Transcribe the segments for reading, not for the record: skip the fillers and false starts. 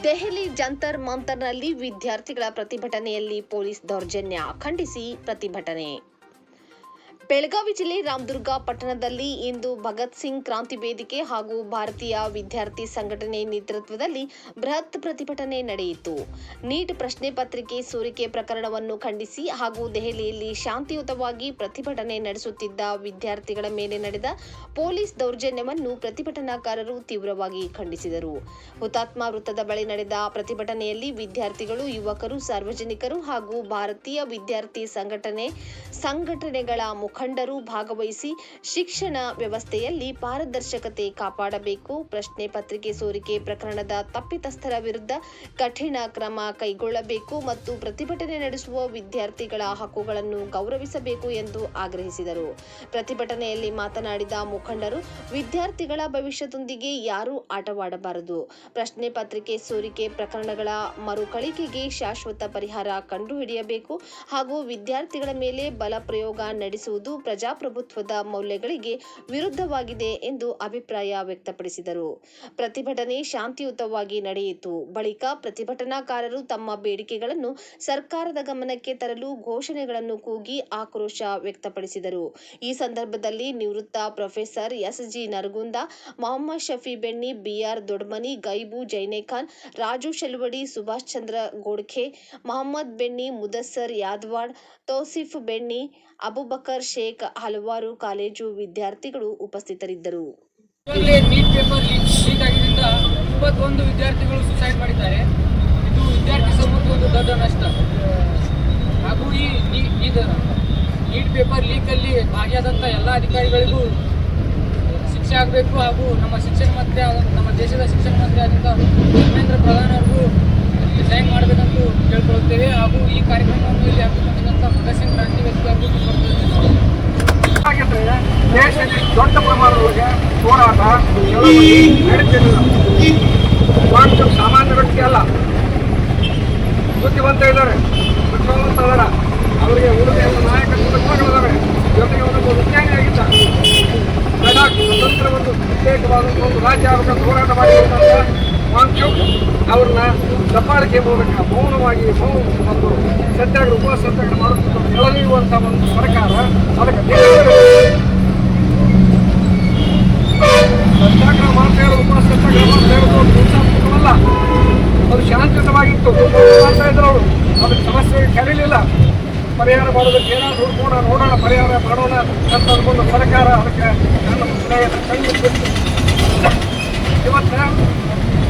ದೆಹಲಿ ಜಂತರ್ ಮಂತರ್ನಲ್ಲಿ ವಿದ್ಯಾರ್ಥಿಗಳ ಪ್ರತಿಭಟನೆಯಲ್ಲಿ ಪೊಲೀಸ್ ದೌರ್ಜನ್ಯ ಖಂಡಿಸಿ ಪ್ರತಿಭಟನೆ. ಬೆಳಗಾವಿ ಜಿಲ್ಲೆ ರಾಮದುರ್ಗ ಪಟ್ಟಣದಲ್ಲಿ ಇಂದು ಭಗತ್ ಸಿಂಗ್ ಕ್ರಾಂತಿ ವೇದಿಕೆ ಹಾಗೂ ಭಾರತೀಯ ವಿದ್ಯಾರ್ಥಿ ಸಂಘಟನೆ ನೇತೃತ್ವದಲ್ಲಿ ಬೃಹತ್ ಪ್ರತಿಭಟನೆ ನಡೆಯಿತು. ನೀಟ್ ಪ್ರಶ್ನೆ ಪತ್ರಿಕೆ ಸೋರಿಕೆ ಪ್ರಕರಣವನ್ನು ಖಂಡಿಸಿ ಹಾಗೂ ದೆಹಲಿಯಲ್ಲಿ ಶಾಂತಿಯುತವಾಗಿ ಪ್ರತಿಭಟನೆ ನಡೆಸುತ್ತಿದ್ದ ವಿದ್ಯಾರ್ಥಿಗಳ ಮೇಲೆ ನಡೆದ ಪೊಲೀಸ್ ದೌರ್ಜನ್ಯವನ್ನು ಪ್ರತಿಭಟನಾಕಾರರು ತೀವ್ರವಾಗಿ ಖಂಡಿಸಿದರು. ಹುತಾತ್ಮ ವೃತ್ತದ ಬಳಿ ನಡೆದ ಪ್ರತಿಭಟನೆಯಲ್ಲಿ ವಿದ್ಯಾರ್ಥಿಗಳು, ಯುವಕರು, ಸಾರ್ವಜನಿಕರು ಹಾಗೂ ಭಾರತೀಯ ವಿದ್ಯಾರ್ಥಿ ಸಂಘಟನೆಗಳ ಮುಖಂಡರು ಭಾಗವಹಿಸಿ ಶಿಕ್ಷಣ ವ್ಯವಸ್ಥೆಯಲ್ಲಿ ಪಾರದರ್ಶಕತೆ ಕಾಪಾಡಬೇಕು, ಪ್ರಶ್ನೆ ಪತ್ರಿಕೆ ಸೋರಿಕೆ ಪ್ರಕರಣದ ತಪ್ಪಿತಸ್ಥರ ವಿರುದ್ಧ ಕಠಿಣ ಕ್ರಮ ಕೈಗೊಳ್ಳಬೇಕು ಮತ್ತು ಪ್ರತಿಭಟನೆ ನಡೆಸುವ ವಿದ್ಯಾರ್ಥಿಗಳ ಹಕ್ಕುಗಳನ್ನು ಗೌರವಿಸಬೇಕು ಎಂದು ಆಗ್ರಹಿಸಿದರು. ಪ್ರತಿಭಟನೆಯಲ್ಲಿ ಮಾತನಾಡಿದ ಮುಖಂಡರು, ವಿದ್ಯಾರ್ಥಿಗಳ ಭವಿಷ್ಯದೊಂದಿಗೆ ಯಾರೂ ಆಟವಾಡಬಾರದು. ಪ್ರಶ್ನೆ ಪತ್ರಿಕೆ ಸೋರಿಕೆ ಪ್ರಕರಣಗಳ ಮರುಕಳಿಕೆಗೆ ಶಾಶ್ವತ ಪರಿಹಾರ ಕಂಡುಹಿಡಿಯಬೇಕು ಹಾಗೂ ವಿದ್ಯಾರ್ಥಿಗಳ ಮೇಲೆ ಬಲ ಪ್ರಯೋಗ ನಡೆಸುವುದು ಪ್ರಜಾಪ್ರಭುತ್ವದ ಮೌಲ್ಯಗಳಿಗೆ ವಿರುದ್ಧವಾಗಿದೆ ಎಂದು ಅಭಿಪ್ರಾಯ ವ್ಯಕ್ತಪಡಿಸಿದರು. ಪ್ರತಿಭಟನೆ ಶಾಂತಿಯುತವಾಗಿ ನಡೆಯಿತು. ಬಳಿಕ ಪ್ರತಿಭಟನಾಕಾರರು ತಮ್ಮ ಬೇಡಿಕೆಗಳನ್ನು ಸರ್ಕಾರದ ಗಮನಕ್ಕೆ ತರಲು ಘೋಷಣೆಗಳನ್ನು ಕೂಗಿ ಆಕ್ರೋಶ ವ್ಯಕ್ತಪಡಿಸಿದರು. ಈ ಸಂದರ್ಭದಲ್ಲಿ ನಿವೃತ್ತ ಪ್ರೊಫೆಸರ್ ಎಸ್.ಜಿ. ನರಗುಂದ, ಮೊಹಮ್ಮದ್ ಶಫಿ ಬೆಣ್ಣಿ, ಬಿ.ಆರ್. ದೊಡ್ಮನಿ, ಗೈಬು ಜೈನೇಖಾನ್, ರಾಜು ಶೆಲ್ವಡಿ, ಸುಭಾಷ್ ಚಂದ್ರ ಗೋಡ್ಖೆ, ಮೊಹಮ್ಮದ್ ಬೆಣ್ಣಿ, ಮುದಸ್ಸರ್ ಯಾದವಾಡ್, ತೌಸಿಫ್ ಬೆಣ್ಣಿ, ಅಬುಬಕರ್ ಶೇಖ್, ಹಲವಾರು ಕಾಲೇಜು ವಿದ್ಯಾರ್ಥಿಗಳು ಉಪಸ್ಥಿತರಿದ್ದರು. ನೀಟ್ ಪೇಪರ್ ಲೀಕ್ ಆಗಿದ್ದರಿಂದ 21 ವಿದ್ಯಾರ್ಥಿಗಳು ಸುಸೈಡ್ ಮಾಡಿದ್ದಾರೆ. ಇದು ವಿದ್ಯಾರ್ಥಿ ಸಮೂಹಕ್ಕೆ ಒಂದು ದೊಡ್ಡ ನಷ್ಟ. ಹಾಗೂ ಈ ನೀಟ್ ಪೇಪರ್ ಲೀಕಲ್ಲಿ ಭಾಗಿಯಾದಂಥ ಎಲ್ಲ ಅಧಿಕಾರಿಗಳಿಗೂ ಶಿಕ್ಷೆ ಆಗಬೇಕು ಹಾಗೂ ನಮ್ಮ ದೇಶದ ಶಿಕ್ಷಣ ಮಂತ್ರಿ ಆದಂಥ ಧರ್ಮೇಂದ್ರ ಪ್ರಧಾನ್ ಅವ್ರಿಗೂ ರಿಸೈನ್ ಮಾಡಬೇಕಂತೂ ಕೇಳ್ಕೊಳ್ತೇವೆ. ಹಾಗೂ ಈ ಕಾರ್ಯಕ್ರಮವನ್ನು ಇಲ್ಲಿ ಹಮ್ಮಿಕೊಂಡಿದ್ದಂಥ ಭಗತ್ ಸಿಂಗ್ ಕ್ರಾಂತಿ ವೇದಿಕೆ ದೇಶದಲ್ಲಿ ದೊಡ್ಡ ಪ್ರಮಾಣದೊಳಗೆ ಹೋರಾಟ ನಡೀತಿರಲಿಲ್ಲ. ಸಾಮಾನ್ಯ ವ್ಯಕ್ತಿ ಅಲ್ಲ, ಬುದ್ಧಿವಂತ ಇದ್ದಾರೆ, ಬುದ್ಧಿವಂತ ಅದರ ಅವರಿಗೆ ಉಳಿದ ನಾಯಕತ್ವದ ಗುಣಗಳಿದ್ದಾವೆ. ಜೊತೆಗೆ ಒಂದು ವಿಜ್ಞಾನಿಯಾಗಿದ್ದ ಲಡಾಖ್ ಸ್ವತಂತ್ರ ಒಂದು ಪ್ರತ್ಯೇಕವಾದಂಥ ಒಂದು ರಾಜ್ಯ ಆಗಬೇಕಂತ ಹೋರಾಟ ಮಾಡಿರುವಂಥ ವಾಂಗ್ಚುಕ್ ಅವ್ರನ್ನ ದಬ್ಬಾಳಿಕೆ ಮೂಲಕ ಮೌನವಾಗಿ ಒಂದು ಸತ್ಯಾಗ್ರಹ ಉಪವಾಸ ಸತ್ಯಾಗ್ರಹ ಮಾಡುತ್ತಿದ್ದ ಎಳೆಯುವಂಥ ಒಂದು ಸರ್ಕಾರ ಅದಕ್ಕೆ ಸತ್ಯಾಗ್ರಹ ಮಾಡ್ತಾ ಇರೋದು ಉಪವಾಸ ಸತ್ಯಾಗ್ರಹ ಮಾಡ್ತಾ ಇರೋದು ಹಿಂಸಾತ್ಮಕವಲ್ಲ, ಅದು ಶಾಂತಿಯುತವಾಗಿತ್ತು ಮಾಡ್ತಾ ಇದ್ರು ಅವರು. ಅದಕ್ಕೆ ಸಮಸ್ಯೆ ಕರೀಲಿಲ್ಲ. ಪರಿಹಾರ ಮಾಡೋದಕ್ಕೆ ಏನಾದರೂ ನೋಡೋಣ ಪರಿಹಾರ ಮಾಡೋಣ ಅಂತ ಅಂದ್ಕೊಂಡು ಸರ್ಕಾರ ಅದಕ್ಕೆ ನನ್ನ ಕಣ್ಣಿಟ್ಟು ಇವತ್ತು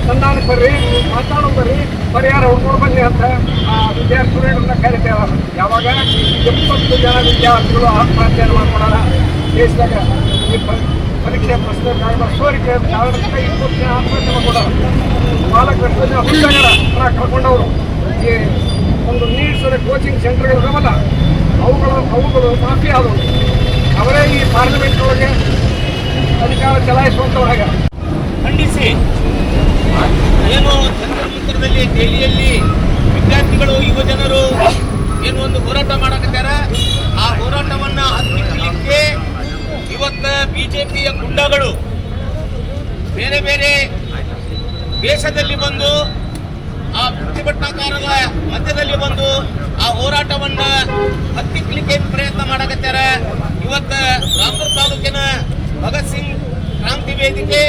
ಸಂಧಾನಕ್ಕೆ ಬರ್ರಿ, ಮಾತಾಡೋ ಬರ್ರಿ, ಪರಿಹಾರ ಹುಡ್ಕೊಂಡು ಬನ್ನಿ ಅಂತ ಆ ವಿದ್ಯಾರ್ಥಿಗಳನ್ನ ಕರಿತೇವೆ. ಯಾವಾಗ 70 ಜನ ವಿದ್ಯಾರ್ಥಿಗಳು ಆತ್ಮಹತ್ಯೆ ಮಾಡ್ಕೊಳ್ಳೋಣ ದೇಶದಾಗ ಈ ಪರೀಕ್ಷೆ ಪ್ರಶ್ನೆ ಸೋರಿಕೆ ಕಾರಣದಿಂದ 20 ಜನ ಆತ್ಮಹತ್ಯೆ ಮಾಡ್ಕೊಳ್ಳೋಣ. ಪಾಲಕರು 20 ಜನ ಹುಡುಗರ ಹಣ ಕಳ್ಕೊಂಡವರು. ಈ ಒಂದು ನೀಡ್ಸ್ ಕೋಚಿಂಗ್ ಸೆಂಟರ್ಗಳಿದಾವಲ್ಲ ಅವುಗಳು ಮಾಫಿ ಆದವು. ಅವರೇ ಈ ಪಾರ್ಲಿಮೆಂಟ್ ಒಳಗೆ ಅಧಿಕಾರ ಚಲಾಯಿಸುವಂಥವ್ರಾಗ ಖಂಡಿಸಿ ಏನು ಜಂತರ್-ಮಂತರ್ದಲ್ಲಿ ದೆಹಲಿಯಲ್ಲಿ ವಿದ್ಯಾರ್ಥಿಗಳು, ಯುವ ಜನರು ಏನು ಒಂದು ಹೋರಾಟ ಮಾಡಕತ್ತಾರ. ಆ ಹೋರಾಟವನ್ನ ಹತ್ತಿಕ್ಕಲಿಕ್ಕೆ ಇವತ್ತು ಬಿಜೆಪಿಯ ಗುಂಡಗಳು ಬೇರೆ ಬೇರೆ ದೇಶದಲ್ಲಿ ಬಂದು ಆ ಪ್ರತಿಭಟನಾಕಾರರ ಮಧ್ಯದಲ್ಲಿ ಬಂದು ಆ ಹೋರಾಟವನ್ನ ಹತ್ತಿಕ್ಕಲಿಕ್ಕೆ ಪ್ರಯತ್ನ ಮಾಡಕತ್ತಾರ. ಇವತ್ತು ರಾಮದುರ್ಗ ತಾಲೂಕಿನ ಭಗತ್ ಸಿಂಗ್ ಕ್ರಾಂತಿ ವೇದಿಕೆ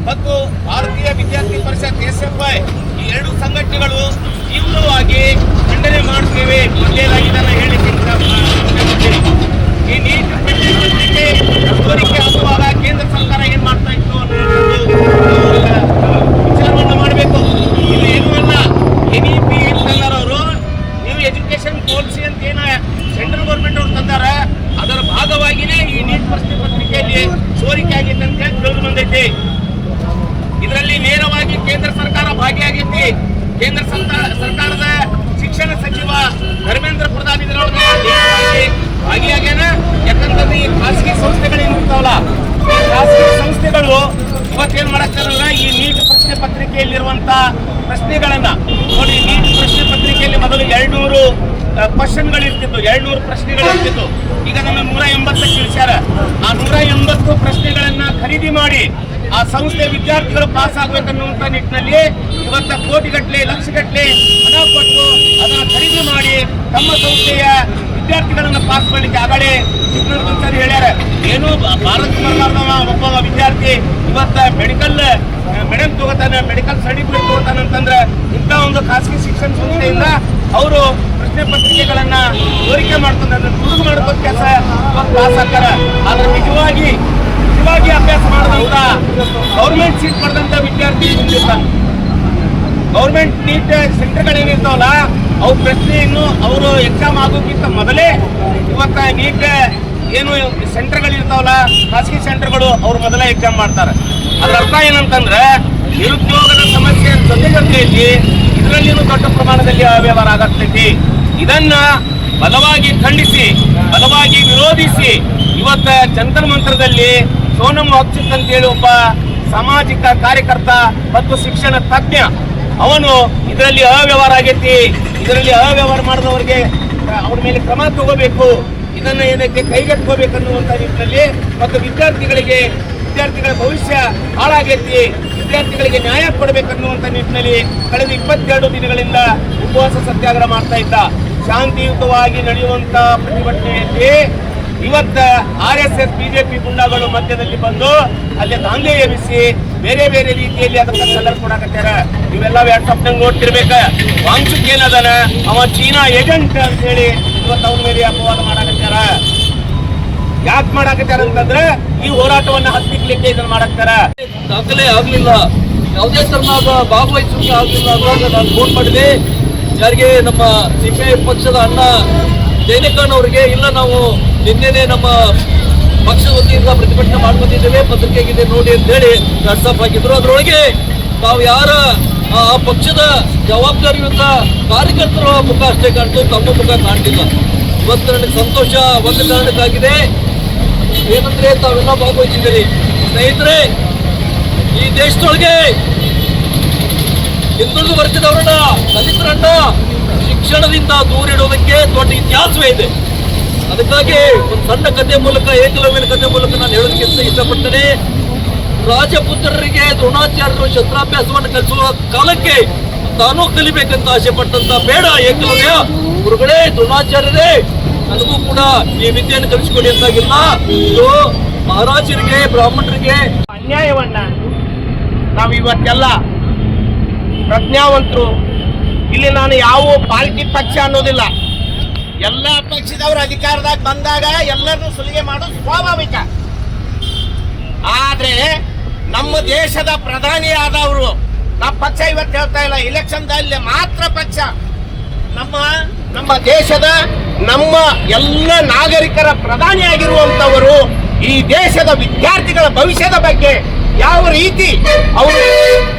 ಮತ್ತು ಭಾರತೀಯ ವಿದ್ಯಾರ್ಥಿ ಪರಿಷತ್ ಎಸ್ಎಫ್ಐ ಈ ಎರಡು ಸಂಘಟನೆಗಳು ತೀವ್ರವಾಗಿ ಖಂಡನೆ ಮಾಡುತ್ತೇವೆ. ಮೊದಲೇದಾಗಿ ಹೇಳಿಕೆ ಈ ನೀಟ್ ಪತ್ರಿಕೆ ಸೋರಿಕೆ ಆಗುವಾಗ ಕೇಂದ್ರ ಸರ್ಕಾರ ಏನ್ ಮಾಡ್ತಾ ಇತ್ತು ಅನ್ನೋದು ವಿಚಾರವನ್ನು ಮಾಡಬೇಕು. ಇದು ಏನೂ ಅಲ್ಲ. NEP ಅವರು ನ್ಯೂ ಎಜುಕೇಶನ್ ಪಾಲಿಸಿ ಅಂತ ಏನ ಸೆಂಟ್ರಲ್ ಗೌರ್ಮೆಂಟ್ ಅವ್ರು ತಂದಾರ, ಅದರ ಭಾಗವಾಗಿನೇ ಈ ನೀಟ್ ಪ್ರಶ್ನೆ ಪತ್ರಿಕೆಯಲ್ಲಿ ಸೋರಿಕೆ ಆಗಿತ್ತು ಅಂತ ಹೇಳಿ ತಿಳಿದು ಬಂದೈತಿ. ಇದರಲ್ಲಿ ನೇರವಾಗಿ ಕೇಂದ್ರ ಸರ್ಕಾರ ಭಾಗಿಯಾಗೈತಿ. ಕೇಂದ್ರ ಸರ್ಕಾರದ ಶಿಕ್ಷಣ ಸಚಿವ ಧರ್ಮೇಂದ್ರ ಪ್ರಧಾನ್ ಇದರೊಳಗೆ ಭಾಗಿಯಾಗ್ಯಾನ. ಯಾಕಂತಂದ್ರೆ ಈ ಖಾಸಗಿ ಸಂಸ್ಥೆಗಳೇನಿರ್ತಾವಲ್ಲ, ಈ ಖಾಸಗಿ ಸಂಸ್ಥೆಗಳು ಇವತ್ತೇನ್ ಮಾಡಕ್ಕಾರಲ್ಲ, ಈ ನೀಟ್ ಪ್ರಶ್ನೆ ಪತ್ರಿಕೆಯಲ್ಲಿರುವಂತ ಪ್ರಶ್ನೆಗಳನ್ನ ನೋಡಿ. ನೀಟ್ ಪ್ರಶ್ನೆ ಪತ್ರಿಕೆಯಲ್ಲಿ ಮೊದಲು 200 ಕ್ವಶನ್ಗಳಿರ್ತಿತ್ತು, 200 ಪ್ರಶ್ನೆಗಳಿರ್ತಿತ್ತು. ಈಗ ನಮ್ಮ 180 ಇಳಿಸ್ಯಾರ. ಆ 180 ಪ್ರಶ್ನೆಗಳನ್ನ ಖರೀದಿ ಮಾಡಿ ಆ ಸಂಸ್ಥೆ ವಿದ್ಯಾರ್ಥಿಗಳು ಪಾಸ್ ಆಗ್ಬೇಕನ್ನುವಂತ ನಿಟ್ಟಿನಲ್ಲಿ ಇವತ್ತ ಕೋಟಿಗಟ್ಟಲೆ ಲಕ್ಷಗಟ್ಟಲೆ ಹಣ ಕೊಟ್ಟು ಅದನ್ನು ಖರೀದಿ ಮಾಡಿ ತಮ್ಮ ಸಂಸ್ಥೆಯ ವಿದ್ಯಾರ್ಥಿಗಳನ್ನ ಪಾಸ್ ಮಾಡಲಿಕ್ಕೆ ಆಗಲೇ ಶಿಕ್ಷಣ ಹೇಳ್ಯಾರ. ಏನು ಭಾರತ ಬರಲಾರ್ದವ ಒಬ್ಬ ವಿದ್ಯಾರ್ಥಿ ಇವತ್ತ ಮೆಡಲ್ ತಗೋತಾನೆ, ಮೆಡಿಕಲ್ ಸರ್ಟಿಫಿಕೇಟ್ ತಗೋತಾನೆ ಅಂತಂದ್ರೆ ಇಂಥ ಒಂದು ಖಾಸಗಿ ಶಿಕ್ಷಣ ಸಂಸ್ಥೆಯಿಂದ ಅವರು ಪ್ರಶ್ನೆ ಪತ್ರಿಕೆಗಳನ್ನ ಸೋರಿಕೆ ಮಾಡ್ತಾರೆ, ಅದನ್ನು ದುರುಗು ಮಾಡ್ಕೋ ಕೆಲಸ ಪಾಸ್ ಆಗ್ತಾರ. ಆದ್ರೆ ನಿಜವಾಗಿ ಅಭ್ಯಾಸ ಮಾಡಿದಂತ ಗೌರ್ಮೆಂಟ್ ಸೀಟ್ ಪಡೆದಂತ ವಿದ್ಯಾರ್ಥಿ ಮುಂದಿರ್ತಾನೆ. ಗೌರ್ಮೆಂಟ್ ನೀಟ್ ಸೆಂಟರ್ಗಳೇನಿರ್ತಾವಲ್ಲ ಅವ್ರ ಪ್ರಶ್ನೆಯನ್ನು ಅವರು ಎಕ್ಸಾಮ್ ಆಗೋಕ್ಕಿಂತ ಮೊದಲೇ ಇವತ್ತ ನೀಟ್ ಏನು ಸೆಂಟರ್ಗಳಿರ್ತಾವಲ್ಲ ಖಾಸಗಿ ಸೆಂಟರ್ಗಳು ಅವ್ರು ಮೊದಲೇ ಎಕ್ಸಾಮ್ ಮಾಡ್ತಾರೆ. ಅದ್ರ ಅರ್ಥ ಏನಂತಂದ್ರೆ ನಿರುದ್ಯೋಗದ ಸಮಸ್ಯೆ ಜೊತೆಯಲ್ಲಿ ಇದರಲ್ಲಿನೂ ದೊಡ್ಡ ಪ್ರಮಾಣದಲ್ಲಿ ಅವ್ಯವಹಾರ ಆಗತೈತಿ. ಇದನ್ನ ಬಲವಾಗಿ ಖಂಡಿಸಿ, ಬಲವಾಗಿ ವಿರೋಧಿಸಿ ಇವತ್ತ ಜಂತರ್ ಮಂತ್ರದಲ್ಲಿ ಸೋನಂ ವಾಂಗ್ಚುಕ್ ಅಂತೇಳಿ ಒಬ್ಬ ಸಾಮಾಜಿಕ ಕಾರ್ಯಕರ್ತ ಮತ್ತು ಶಿಕ್ಷಣ ತಜ್ಞ, ಅವನು ಇದರಲ್ಲಿ ಅವ್ಯವಹಾರ ಆಗೈತಿ, ಇದರಲ್ಲಿ ಅವ್ಯವಹಾರ ಮಾಡಿದವರಿಗೆ ಅವ್ರ ಮೇಲೆ ಕ್ರಮ ತಗೋಬೇಕು, ಇದನ್ನ ಏನಕ್ಕೆ ಕೈಗೆತ್ಕೋಬೇಕನ್ನುವಂತ ನಿಟ್ಟಿನಲ್ಲಿ ಮತ್ತು ವಿದ್ಯಾರ್ಥಿಗಳ ಭವಿಷ್ಯ ಹಾಳಾಗೈತಿ, ವಿದ್ಯಾರ್ಥಿಗಳಿಗೆ ನ್ಯಾಯ ಕೊಡಬೇಕನ್ನುವಂತ ನಿಟ್ಟಿನಲ್ಲಿ ಕಳೆದ 22 ದಿನಗಳಿಂದ ಉಪವಾಸ ಸತ್ಯಾಗ್ರಹ ಮಾಡ್ತಾ ಇದ್ದ. ಶಾಂತಿಯುತವಾಗಿ ನಡೆಯುವಂತ ಪ್ರತಿಭಟನೆಯಲ್ಲಿ ಇವತ್ತ RSS ಬಿಜೆಪಿ ಗುಂಡಾಗಳು ಮಧ್ಯದಲ್ಲಿ ಬಂದು ಅಲ್ಲಿ ದಾಂಧೆ ಎಬ್ಬಿಸಿ ಬೇರೆ ಬೇರೆ ರೀತಿಯಲ್ಲಿ ಅದಕ್ಕೆ ಕಲರ್ ಕೊಡಾಕತ್ತಾರ. ಇವೆಲ್ಲ ವಾಟ್ಸಪ್ನಾಗ ನೋಡ್ತಿರ್ಬೇಕ. ವಾಂಗ್ಚುಕ್ ಏನದಾನ, ಅವ ಚೀನಾ ಏಜೆಂಟ್ ಅಂತ ಹೇಳಿ ಇವತ್ತು ಅವನ ಮೇಲೆ ಅಪವಾದ ಮಾಡಾಕತ್ತಾರ. ಯಾಕೆ ಮಾಡಾಕತ್ತಾರ ಅಂತಂದ್ರೆ ಈ ಹೋರಾಟವನ್ನ ಹತ್ತಿಕ್ಲಿಕ್ಕೆ ಇದನ್ನ ಮಾಡಾಕ್ತಾರ. ದಾಖಲೆ ಆಗ್ಲಿಲ್ಲ, ಯಾವುದೇ ತರನಾದ ಭಾಗವಹಿಸುವಿಕೆ ಆಗ್ಲಿಲ್ಲ ಅನ್ನೋದು ನಾನು ಫೋನ್ ಮಾಡಿದೆ. ಯಾರಿಗೆ ನಮ್ಮ ಸಿಪಿಐ ಪಕ್ಷದ ಅಣ್ಣ ಜೈನಿಕಾನ್ ಅವರಿಗೆ, ಇಲ್ಲ ನಾವು ನಿನ್ನೆನೆ ನಮ್ಮ ಪಕ್ಷದ ವತಿಯಿಂದ ಪ್ರತಿಭಟನೆ ಮಾಡ್ಕೊಂಡಿದ್ದೇವೆ, ಪತ್ರಿಕೆಗಿದೆ ನೋಡಿ ಅಂತ ಹೇಳಿ ವಾಟ್ಸಪ್ ಹಾಕಿದ್ರು. ಅದರೊಳಗೆ ತಾವು ಯಾರ ಆ ಪಕ್ಷದ ಜವಾಬ್ದಾರಿಯುತ ಕಾರ್ಯಕರ್ತರ ಮುಖ ಅಷ್ಟೇ ಕಾಣ್ತು, ತಮ್ಮ ಮುಖ ಕಾಣ್ತಿಲ್ಲ. ಇವತ್ತು ನನಗೆ ಸಂತೋಷ ಒಂದು ಕಾರಣಕ್ಕಾಗಿದೆ, ಏನಂದ್ರೆ ತಾವೆಲ್ಲ ಭಾಗವಹಿಸಿದ್ದೀರಿ. ಸ್ನೇಹಿತರೆ, ಈ ದೇಶದೊಳಗೆ ಹಿಂದುಳಿದು ವರ್ಗದವರನ್ನ, ದಲಿತರನ್ನ ಶಿಕ್ಷಣದಿಂದ ದೂರಿಡುವುದಕ್ಕೆ ದೊಡ್ಡ ಇತಿಹಾಸವೇ ಇದೆ. ಅದಕ್ಕಾಗಿ ಒಂದು ಸಣ್ಣ ಕಥೆ ಮೂಲಕ, ಏಕಲವ್ಯನ ಕಥೆ ಮೂಲಕ ನಾನು ಹೇಳೋದಕ್ಕೆ ಇಷ್ಟಪಡ್ತೇನೆ. ರಾಜಪುತ್ರರಿಗೆ ದ್ರೋಣಾಚಾರ್ಯರು ಶಸ್ತ್ರಾಭ್ಯಾಸವನ್ನು ಕಲಿಸುವ ಕಾಲಕ್ಕೆ ತಾನೂ ಕಲಿಬೇಕಂತ ಆಸೆ ಪಟ್ಟಂತ ಬೇಡ ಏಕಲವ್ಯ, ಗುರುಗಳೇ ದ್ರೋಣಾಚಾರ್ಯರೇ ನನಗೂ ಕೂಡ ಈ ವಿದ್ಯೆಯನ್ನು ಕಲಿಸಿಕೊಡಿ ಅಂತಾಗಿಲ್ಲ. ಇದು ಮಹಾರಾಜರಿಗೆ, ಬ್ರಾಹ್ಮಣರಿಗೆ ಅನ್ಯಾಯವನ್ನ ನಾವು ಇವತ್ತೆಲ್ಲ ಪ್ರಜ್ಞಾವಂತರು, ಇಲ್ಲಿ ನಾನು ಯಾವ ಪಾರ್ಟಿ ಪಕ್ಷ ಅನ್ನೋದಿಲ್ಲ, ಎಲ್ಲ ಪಕ್ಷದವರು ಅಧಿಕಾರದಾಗ ಬಂದಾಗ ಎಲ್ಲರನ್ನೂ ಸುಲಿಗೆ ಮಾಡೋದು ಸ್ವಾಭಾವಿಕ. ಆದ್ರೆ ನಮ್ಮ ದೇಶದ ಪ್ರಧಾನಿ ಆದವರು, ನಮ್ಮ ಪಕ್ಷ ಇವತ್ತು ಹೇಳ್ತಾ ಇಲ್ಲ, ಇಲೆಕ್ಷನ್ದಲ್ಲಿ ಮಾತ್ರ ಪಕ್ಷ, ನಮ್ಮ ದೇಶದ ನಮ್ಮ ಎಲ್ಲ ನಾಗರಿಕರ ಪ್ರಧಾನಿ ಆಗಿರುವಂತವರು ಈ ದೇಶದ ವಿದ್ಯಾರ್ಥಿಗಳ ಭವಿಷ್ಯದ ಬಗ್ಗೆ ಯಾವ ರೀತಿ ಅವರು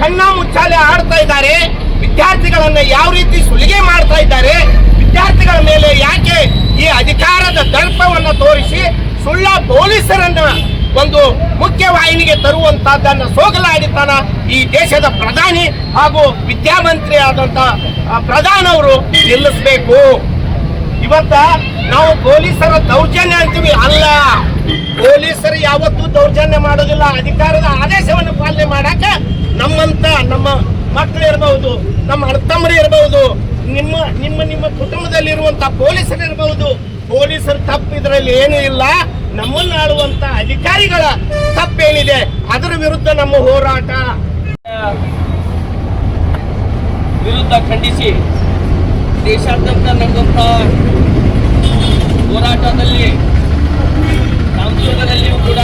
ಕಣ್ಣ ಮುಚ್ಚಾಲೆ ಆಡ್ತಾ ಇದ್ದಾರೆ, ವಿದ್ಯಾರ್ಥಿಗಳನ್ನ ಯಾವ ರೀತಿ ಸುಲಿಗೆ ಮಾಡ್ತಾ ಇದ್ದಾರೆ, ವಿದ್ಯಾರ್ಥಿಗಳ ಮೇಲೆ ಯಾಕೆ ಈ ಅಧಿಕಾರದ ದರ್ಪವನ್ನ ತೋರಿಸಿ ಸುಳ್ಳ ಪೊಲೀಸರನ್ನ ಒಂದು ಮುಖ್ಯವಾಹಿನಿಗೆ ತರುವಂತಹದ್ದನ್ನ ಸೋಗಲಾಡಿತನ ಈ ದೇಶದ ಪ್ರಧಾನಿ ಹಾಗೂ ವಿದ್ಯಾಮಂತ್ರಿ ಆದಂತ ಪ್ರಧಾನ್ ಅವರು ನಿಲ್ಲಿಸಬೇಕು. ಇವತ್ತ ನಾವು ಪೊಲೀಸರ ದೌರ್ಜನ್ಯ ಅಂತೀವಿ, ಅಲ್ಲ, ಪೊಲೀಸರು ಯಾವತ್ತೂ ದೌರ್ಜನ್ಯ ಮಾಡೋದಿಲ್ಲ. ಅಧಿಕಾರದ ಆದೇಶವನ್ನು ಪಾಲನೆ ಮಾಡಾಕ ನಮ್ಮ ಮಕ್ಕಳು ಇರಬಹುದು, ನಮ್ಮ ಅಣ್ಣತಮ್ಮರು ಇರಬಹುದು, ನಿಮ್ಮ ಕುಟುಂಬದಲ್ಲಿರುವಂತ ಪೊಲೀಸರು ಇರಬಹುದು. ಪೊಲೀಸರು ತಪ್ಪು ಇದರಲ್ಲಿ ಏನೂ ಇಲ್ಲ. ನಮ್ಮನ್ನು ಆಳುವಂತ ಅಧಿಕಾರಿಗಳ ತಪ್ಪೇನಿದೆ ಅದರ ವಿರುದ್ಧ ನಮ್ಮ ಹೋರಾಟ ವಿರುದ್ಧ ಖಂಡಿಸಿ ದೇಶಾದ್ಯಂತ ನಡೆದಂತ ಹೋರಾಟದಲ್ಲಿ ರಾಮದುರ್ಗದಲ್ಲಿಯೂ ಕೂಡ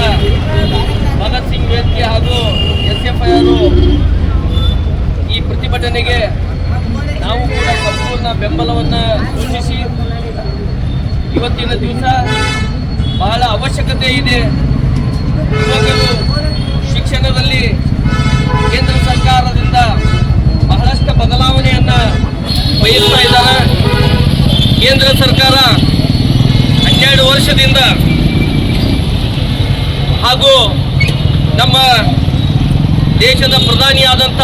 ಭಗತ್ ಸಿಂಗ್ ವೇದಿಕೆ ಹಾಗೂ SFI ಈ ಪ್ರತಿಭಟನೆಗೆ ನಾವು ಕೂಡ ಸಂಪೂರ್ಣ ಬೆಂಬಲವನ್ನು ಸೂಚಿಸಿ ಇವತ್ತಿನ ದಿವಸ ಬಹಳ ಅವಶ್ಯಕತೆ ಇದೆ. ಯುವಕರು ಶಿಕ್ಷಣದಲ್ಲಿ ಕೇಂದ್ರ ಸರ್ಕಾರದಿಂದ ಬಹಳಷ್ಟು ಬದಲಾವಣೆಯನ್ನ ಬಯಸ್ತಾ ಇದ್ದಾರೆ. ಕೇಂದ್ರ ಸರ್ಕಾರ 12 ವರ್ಷದಿಂದ ಹಾಗೂ ನಮ್ಮ ದೇಶದ ಪ್ರಧಾನಿಯಾದಂಥ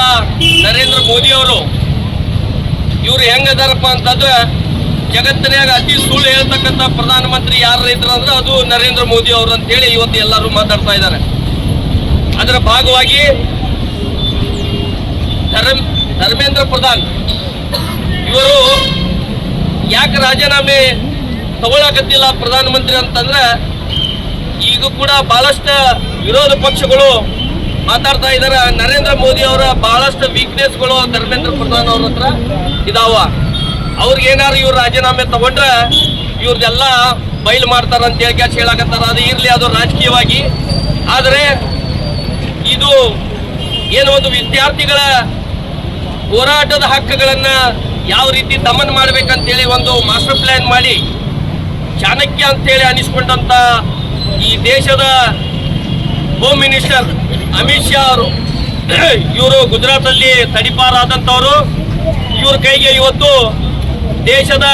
ನರೇಂದ್ರ ಮೋದಿ ಅವರು ಇವರು ಹೆಂಗದಾರಪ್ಪ ಅಂತಂದ್ರೆ ಜಗತ್ತಿನಾಗ ಅತಿ ಸುಳ್ಳು ಹೇಳ್ತಕ್ಕಂಥ ಪ್ರಧಾನಮಂತ್ರಿ ಯಾರು ಇದ್ರು ಅಂದ್ರೆ ಅದು ನರೇಂದ್ರ ಮೋದಿ ಅವರು ಅಂತೇಳಿ ಇವತ್ತು ಎಲ್ಲರೂ ಮಾತಾಡ್ತಾ ಇದ್ದಾರೆ. ಅದರ ಭಾಗವಾಗಿ ಧರ್ಮೇಂದ್ರ ಪ್ರಧಾನ್ ಇವರು ಯಾಕೆ ರಾಜೀನಾಮೆ ತಗೊಳಕತ್ತಿಲ್ಲ ಪ್ರಧಾನಮಂತ್ರಿ ಅಂತಂದ್ರೆ ಈಗ ಕೂಡ ಬಹಳಷ್ಟು ವಿರೋಧ ಪಕ್ಷಗಳು ಮಾತಾಡ್ತಾ ಇದ್ದಾರೆ. ನರೇಂದ್ರ ಮೋದಿ ಅವರ ಬಹಳಷ್ಟು ವೀಕ್ನೆಸ್ಗಳು ಧರ್ಮೇಂದ್ರ ಪ್ರಧಾನ್ ಅವ್ರ ಹತ್ರ ಇದಾವ. ಅವ್ರಿಗೆ ಏನಾದ್ರು ಇವ್ರು ರಾಜೀನಾಮೆ ತಗೊಂಡ್ರೆ ಇವ್ರದೆಲ್ಲ ಬಯಲು ಮಾಡ್ತಾರ ಅಂತ ಹೇಳಕತ್ತಾರ. ಅದು ಇರ್ಲಿ, ಅದು ರಾಜಕೀಯವಾಗಿ. ಆದರೆ ಇದು ಏನು ಒಂದು ವಿದ್ಯಾರ್ಥಿಗಳ ಹೋರಾಟದ ಹಕ್ಕುಗಳನ್ನ ಯಾವ ರೀತಿ ದಮನ ಮಾಡ್ಬೇಕಂತೇಳಿ ಒಂದು ಮಾಸ್ಟರ್ ಪ್ಲಾನ್ ಮಾಡಿ ಚಾಣಕ್ಯ ಅಂತೇಳಿ ಅನಿಸ್ಕೊಂಡಂತ ಈ ದೇಶದ ಹೋಮ್ ಮಿನಿಸ್ಟರ್ ಅಮಿತ್ ಶಾ ಅವರು ಇವರು ಗುಜರಾತಲ್ಲಿ ತಡಿಪಾರಾದಂಥವರು. ಇವ್ರ ಕೈಗೆ ಇವತ್ತು ದೇಶದ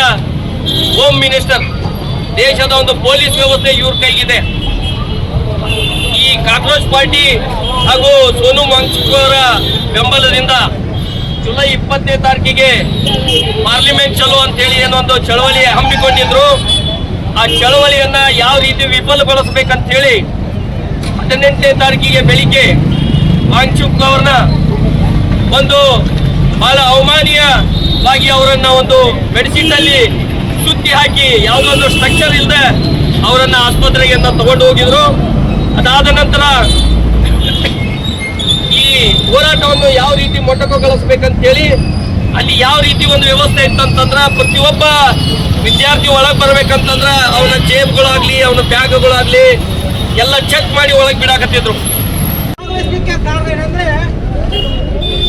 ಹೋಮ್ ಮಿನಿಸ್ಟರ್, ದೇಶದ ಒಂದು ಪೊಲೀಸ್ ವ್ಯವಸ್ಥೆ ಇವ್ರ ಕೈಗಿದೆ. ಈ ಕಾಕ್ರೋಚ್ ಪಾರ್ಟಿ ಹಾಗೂ ಸೋನು ವಾಂಗ್ಚುಕ್ ಅವರ ಬೆಂಬಲದಿಂದ ಜುಲೈ 20ನೇ ತಾರೀಕಿಗೆ ಪಾರ್ಲಿಮೆಂಟ್ ಚಲೋ ಅಂತೇಳಿ ಏನೊಂದು ಚಳವಳಿ ಹಮ್ಮಿಕೊಂಡಿದ್ರು. ಆ ಚಳವಳಿಯನ್ನ ಯಾವ ರೀತಿ ವಿಫಲಗೊಳಿಸಬೇಕಂತ ಹೇಳಿ 18ನೇ ತಾರೀಕಿಗೆ ಬೆಳಿಗ್ಗೆ ವಾಂಗ್ಚುಕ್ ಅವ್ರನ್ನ ಒಂದು ಬಹಳ ಅವಮಾನೀಯವಾಗಿ ಅವರನ್ನ ಒಂದು ಬೆಡ್ಶೀಟ್ ಅಲ್ಲಿ ಸುತ್ತಿ ಹಾಕಿ ಯಾವುದೋ ಒಂದು ಸ್ಟ್ರಕ್ಚರ್ ಇಲ್ಲದೆ ಅವರನ್ನ ಆಸ್ಪತ್ರೆಗೆ ತಗೊಂಡು ಹೋಗಿದ್ರು. ಅದಾದ ನಂತರ ಈ ಹೋರಾಟವನ್ನು ಯಾವ ರೀತಿ ಮೊಟಕುಗೊಳಿಸ್ಬೇಕಂತ ಹೇಳಿ ಅಲ್ಲಿ ಯಾವ ರೀತಿ ಒಂದು ವ್ಯವಸ್ಥೆ ಇತ್ತಂತಂದ್ರ ಪ್ರತಿಯೊಬ್ಬ ವಿದ್ಯಾರ್ಥಿ ಒಳಗೆ ಬರ್ಬೇಕಂತಂದ್ರ ಅವನ ಜೇಬ್ಗಳಾಗ್ಲಿ ಅವನ ಬ್ಯಾಗ್ಗಳಾಗ್ಲಿ ಎಲ್ಲ ಚೆಕ್ ಮಾಡಿ ಒಳಗೆ ಬಿಡಾಕತ್ತಿದ್ರು. ಕಾರಣ ಏನಂದ್ರೆ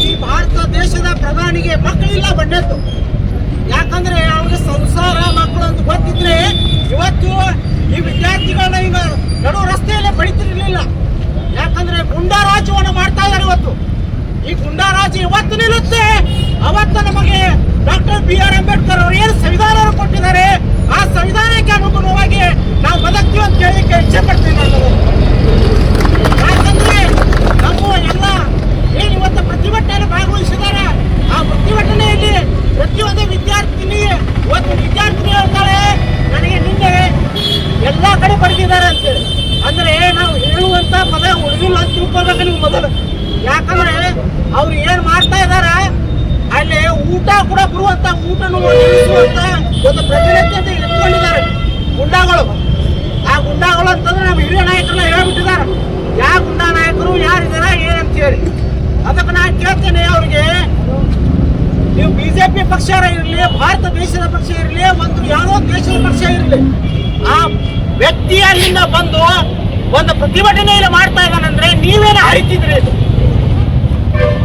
ಈ ಭಾರತ ದೇಶದ ಪ್ರಧಾನಿಗೆ ಮಕ್ಕಳಿಲ್ಲ ಬಂದದ್ದು. ಯಾಕಂದ್ರೆ ಅವ್ರಿಗೆ ಸಂಸಾರ ಮಕ್ಕಳು ಅಂತ ಗೊತ್ತಿದ್ರೆ ಇವತ್ತು ಈ ವಿದ್ಯಾರ್ಥಿಗಳನ್ನ ಈಗ ನಡು ರಸ್ತೆಯಲ್ಲೇ ಬಡಿತಿರ್ಲಿಲ್ಲ. ಯಾಕಂದ್ರೆ ಗುಂಡಾರಾಜ್ಯವನ್ನು ಮಾಡ್ತಾ ಇದ್ದಾರೆ ಇವತ್ತು. ಈ ಗುಂಡಾರಾಜ್ಯ ಇವತ್ತು ನಿಲ್ಲುತ್ತೆ. ಅವತ್ತು ನಮಗೆ ಡಾಕ್ಟರ್ BR ಅಂಬೇಡ್ಕರ್ ಅವರು ಏನು ಸಂವಿಧಾನ ಕೊಟ್ಟಿದ್ದಾರೆ, ಆ ಸಂವಿಧಾನಕ್ಕೆ ಅನುಗುಣವಾಗಿ ನಾವು ಬದುಕ್ತೀವಿ ಅಂತ ಹೇಳಲಿಕ್ಕೆ ಇಚ್ಛೆ ಪಡ್ತೀನಿ ನಾನು. ಯಾಕಂದ್ರೆ ನಮ್ಮ ಎಲ್ಲ ಏನು ಇವತ್ತು ಪ್ರತಿಭಟನೆಯಲ್ಲಿ ಭಾಗವಹಿಸಿದ್ದಾರೆ, ಆ ಪ್ರತಿಭಟನೆಯಲ್ಲಿ ಪ್ರತಿಯೊಂದು ವಿದ್ಯಾರ್ಥಿನಿ ಇವತ್ತು ವಿದ್ಯಾರ್ಥಿನಿ ಹೇಳ್ತಾರೆ ನನಗೆ ನಿನ್ನೆ ಎಲ್ಲ ಕಡೆ ಬರೆದಿದ್ದಾರೆ ಅಂತೇಳಿ. ಅಂದ್ರೆ ನಾವು ಹೇಳುವಂತ ಪದ ಉಳಿದಿಲ್ಲ ಅಂತ ತಿಳ್ಕೊಳ್ಬೇಕು ನೀವು ಮೊದಲು. ಯಾಕಂದ್ರೆ ಅವ್ರು ಏನ್ ಮಾಡ್ತಾ ಇದಾರೆ ಅಲ್ಲಿ ಊಟ ಕೂಡ ಬರುವಂತ ಊಟನು ನಿಲ್ಲಿಸುವಂತ ಒಂದು ಪ್ರತಿನಿತ್ಯ ಇಟ್ಕೊಂಡಿದ್ದಾರೆ ಗುಂಡಾಗಳು. ಆ ಗುಂಡಾಗಳು ಅಂತಂದ್ರೆ ನಮ್ಮ ಹಿರಿಯ ನಾಯಕರನ್ನ ಹೇಳ್ಬಿಟ್ಟಿದ್ದಾರೆ ಯಾವ ಗುಂಡಾ ನಾಯಕರು ಯಾರಿದಾರ ಏನಂತ ಹೇಳಿ. ಅದಕ್ಕೆ ನಾನು ಕೇಳ್ತೇನೆ ಅವ್ರಿಗೆ, ನೀವು BJP ಪಕ್ಷ ಇರಲಿ, ಭಾರತ ದೇಶದ ಪಕ್ಷ ಇರಲಿ, ಒಂದು ಯಾವುದೋ ದೇಶದ ಪಕ್ಷ ಇರಲಿ, ಆ ವ್ಯಕ್ತಿ ಅಲ್ಲಿಂದ ಬಂದು ಒಂದು ಪ್ರತಿಭಟನೆಯನ್ನು ಮಾಡ್ತಾ ಇದ್ದಾನಂದ್ರೆ ನೀವೇನು ಹರಿತಿದ್ರಿ?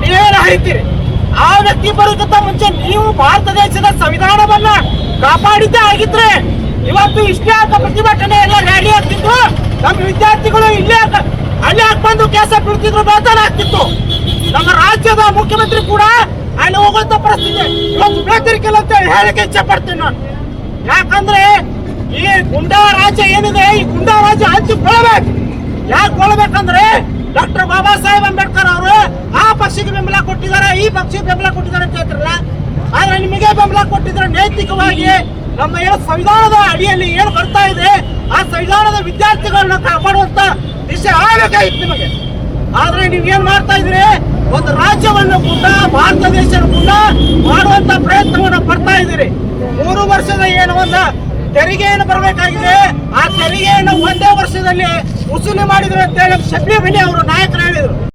ನೀವೇನು ಹರಿತೀರಿ? ಆ ವ್ಯಕ್ತಿ ಬರೋದಕ್ಕಿಂತ ಮುಂಚೆ ನೀವು ಭಾರತ ದೇಶದ ಸಂವಿಧಾನವನ್ನ ಕಾಪಾಡಿದ್ದೇ ಆಗಿದ್ರೆ ಇವತ್ತು ಇಷ್ಟೇ ಪ್ರತಿಭಟನೆ ಎಲ್ಲ ರ್ಯಾಲಿ ಆಗ್ತಿತ್ತು. ನಮ್ಮ ವಿದ್ಯಾರ್ಥಿಗಳು ಇಲ್ಲೇ ಅಲ್ಲಿ ಹಾಕೊಂಡು ಕೆಲಸ ಬಿಡ್ತಿದ್ರು, ಬೇತಾನ ಆಗ್ತಿತ್ತು. ನಮ್ಮ ರಾಜ್ಯದ ಮುಖ್ಯಮಂತ್ರಿ ಕೂಡ ಅಲ್ಲಿ ಹೋಗುವಂತ ಪರಿಸ್ಥಿತಿ ಇವತ್ತು ಬೇತರಿಕೆಲ್ಲ ಅಂತ ಹೇಳಕ್ಕೆ ಇಚ್ಛೆ ಪಡ್ತೀನಿ ನಾನು. ಯಾಕಂದ್ರೆ ಈ ಗುಂಡಾ ರಾಜ್ಯ ಏನಿದೆ, ಈ ಗುಂಡಾ ರಾಜ್ಯ ಹಂಚಿಕೊಳ್ಳಬೇಕು. ಯಾಕೆ ಕೊಳ್ಬೇಕಂದ್ರೆ ಡಾಕ್ಟರ್ ಬಾಬಾ ಸಾಹೇಬ್ ಅಂಬೇಡ್ಕರ್ ಅವರು ಆ ಪಕ್ಷಕ್ಕೆ ಬೆಂಬಲ ಕೊಟ್ಟಿದ್ದಾರೆ, ಈ ಪಕ್ಷಕ್ಕೆ ಬೆಂಬಲ ಕೊಟ್ಟಿದ್ದಾರೆ ಅಂತ ಹೇಳ್ತಾರಲ್ಲ. ಆದ್ರೆ ನಿಮಗೆ ಬೆಂಬಲ ಕೊಟ್ಟಿದ್ರೆ ನೈತಿಕವಾಗಿ ನಮ್ಮ ಏನು ಸಂವಿಧಾನದ ಅಡಿಯಲ್ಲಿ ಏನು ಬರ್ತಾ ಇದೆ ಆ ಸಂವಿಧಾನದ ವಿದ್ಯಾರ್ಥಿಗಳನ್ನ ಕಾಪಾಡುವಂತ ದಿಶೆ ಆಗಬೇಕಾಗಿತ್ತು ನಿಮಗೆ. ಆದ್ರೆ ನೀವ್ ಏನ್ ಮಾಡ್ತಾ ಇದ್ರಿ, ಒಂದು ರಾಜ್ಯವನ್ನು ಕೂಡ ಭಾರತ ದೇಶದ ಕೂಡ ಮಾಡುವಂತ ಪ್ರಯತ್ನವನ್ನು ಪಡ್ತಾ ಇದ್ದೀರಿ. 3 ವರ್ಷದ ಏನು ಒಂದು ತೆರಿಗೆಯನ್ನು ಬರಬೇಕಾಗಿದೆ, ಆ ತೆರಿಗೆಯನ್ನು ಒಂದೇ ವರ್ಷದಲ್ಲಿ ವಸೂಲಿ ಮಾಡಿದ್ರು ಅಂತ ಹೇಳಿ ಶಬರಿ ಬಲಿ ಅವರು ನಾಯಕರು ಹೇಳಿದ್ರು.